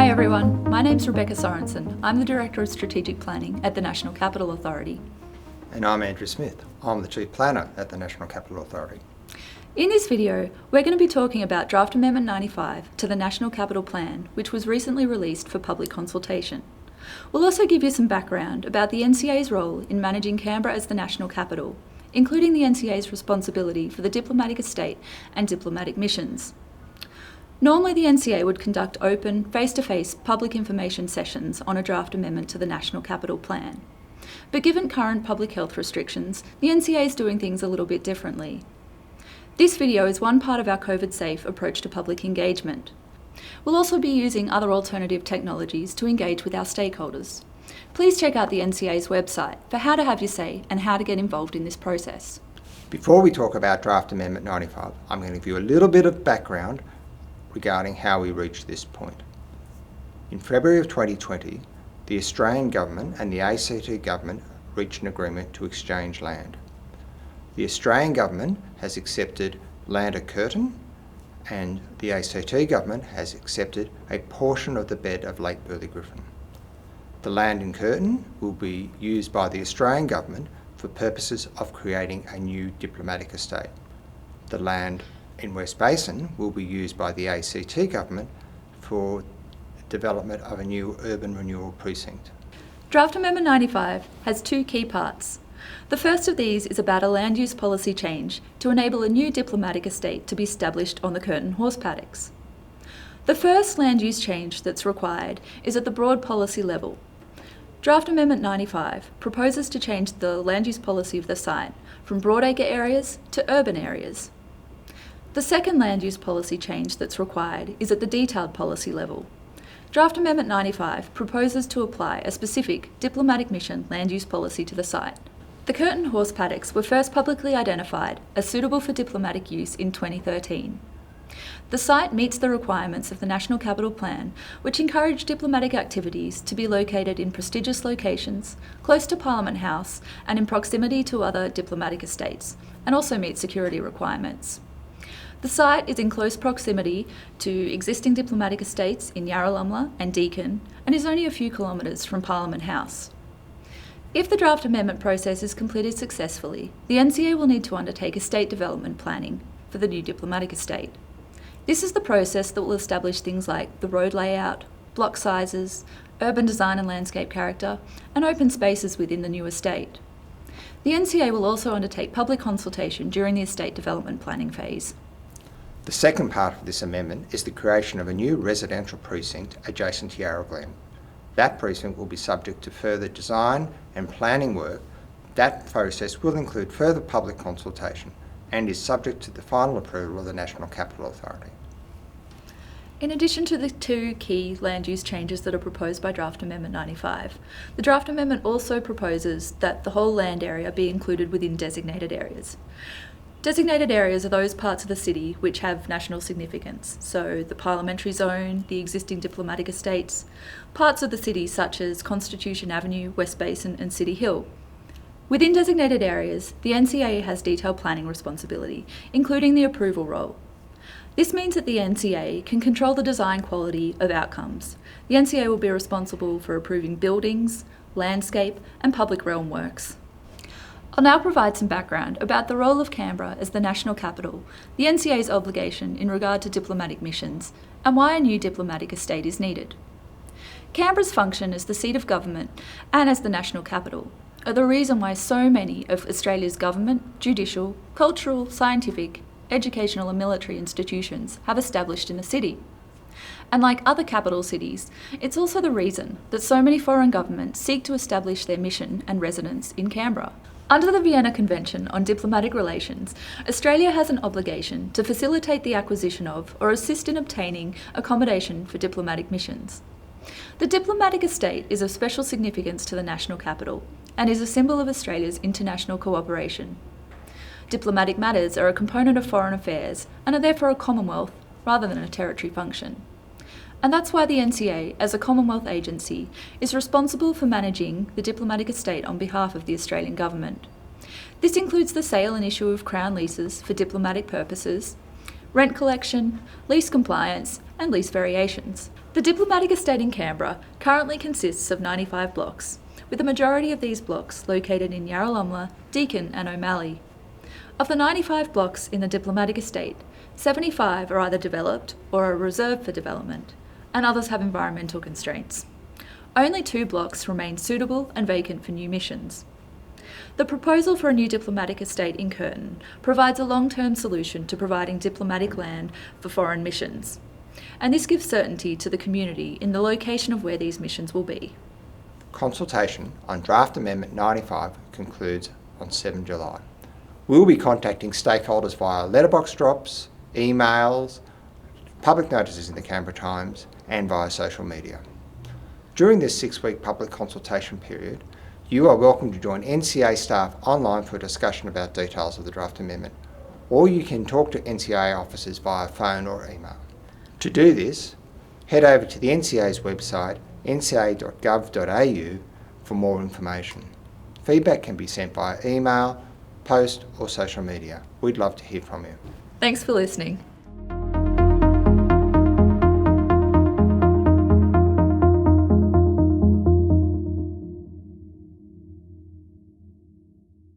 Hi everyone, my name's Rebecca Sorensen. I'm the Director of Strategic Planning at the National Capital Authority. And I'm Andrew Smith. I'm the Chief Planner at the National Capital Authority. In this video, we're going to be talking about Draft Amendment 95 to the National Capital Plan, which was recently released for public consultation. We'll also give you some background about the NCA's role in managing Canberra as the national capital, including the NCA's responsibility for the diplomatic estate and diplomatic missions. Normally, the NCA would conduct open, face-to-face public information sessions on a draft amendment to the National Capital Plan. But given current public health restrictions, the NCA is doing things a little bit differently. This video is one part of our COVID-safe approach to public engagement. We'll also be using other alternative technologies to engage with our stakeholders. Please check out the NCA's website for how to have your say and how to get involved in this process. Before we talk about Draft Amendment 95, I'm going to give you a little bit of background regarding how we reached this point. In February of 2020, the Australian Government and the ACT Government reached an agreement to exchange land. The Australian Government has accepted land at Curtin, and the ACT Government has accepted a portion of the bed of Lake Burley Griffin. The land in Curtin will be used by the Australian Government for purposes of creating a new diplomatic estate. The land in West Basin will be used by the ACT Government for development of a new urban renewal precinct. Draft Amendment 95 has two key parts. The first of these is about a land use policy change to enable a new diplomatic estate to be established on the Curtin horse paddocks. The first land use change that's required is at the broad policy level. Draft Amendment 95 proposes to change the land use policy of the site from broadacre areas to urban areas. The second land use policy change that's required is at the detailed policy level. Draft Amendment 95 proposes to apply a specific diplomatic mission land use policy to the site. The Curtin horse paddocks were first publicly identified as suitable for diplomatic use in 2013. The site meets the requirements of the National Capital Plan, which encourage diplomatic activities to be located in prestigious locations, close to Parliament House and in proximity to other diplomatic estates, and also meets security requirements. The site is in close proximity to existing diplomatic estates in Yarralumla and Deakin and is only a few kilometres from Parliament House. If the draft amendment process is completed successfully, the NCA will need to undertake estate development planning for the new diplomatic estate. This is the process that will establish things like the road layout, block sizes, urban design and landscape character, and open spaces within the new estate. The NCA will also undertake public consultation during the estate development planning phase. The second part of this amendment is the creation of a new residential precinct adjacent to Yarra Glen. That precinct will be subject to further design and planning work. That process will include further public consultation and is subject to the final approval of the National Capital Authority. In addition to the two key land use changes that are proposed by Draft Amendment 95, the Draft Amendment also proposes that the whole land area be included within designated areas. Designated areas are those parts of the city which have national significance, so the parliamentary zone, the existing diplomatic estates, parts of the city such as Constitution Avenue, West Basin and City Hill. Within designated areas, the NCA has detailed planning responsibility, including the approval role. This means that the NCA can control the design quality of outcomes. The NCA will be responsible for approving buildings, landscape and public realm works. I'll now provide some background about the role of Canberra as the national capital, the NCA's obligation in regard to diplomatic missions, and why a new diplomatic estate is needed. Canberra's function as the seat of government and as the national capital are the reason why so many of Australia's government, judicial, cultural, scientific, educational and military institutions have established in the city. And like other capital cities, it's also the reason that so many foreign governments seek to establish their mission and residence in Canberra. Under the Vienna Convention on Diplomatic Relations, Australia has an obligation to facilitate the acquisition of or assist in obtaining accommodation for diplomatic missions. The diplomatic estate is of special significance to the national capital and is a symbol of Australia's international cooperation. Diplomatic matters are a component of foreign affairs and are therefore a Commonwealth rather than a territory function. And that's why the NCA, as a Commonwealth agency, is responsible for managing the diplomatic estate on behalf of the Australian Government. This includes the sale and issue of Crown leases for diplomatic purposes, rent collection, lease compliance, and lease variations. The Diplomatic Estate in Canberra currently consists of 95 blocks, with the majority of these blocks located in Yarralumla, Deakin and O'Malley. Of the 95 blocks in the Diplomatic Estate, 75 are either developed or are reserved for development, and others have environmental constraints. Only 2 blocks remain suitable and vacant for new missions. The proposal for a new diplomatic estate in Curtin provides a long-term solution to providing diplomatic land for foreign missions, and this gives certainty to the community in the location of where these missions will be. Consultation on Draft Amendment 95 concludes on 7 July. We'll be contacting stakeholders via letterbox drops, emails, public notices in the Canberra Times and via social media. During this 6-week public consultation period, you are welcome to join NCA staff online for a discussion about details of the draft amendment, or you can talk to NCA officers via phone or email. To do this, head over to the NCA's website, nca.gov.au, for more information. Feedback can be sent via email, post or social media. We'd love to hear from you. Thanks for listening.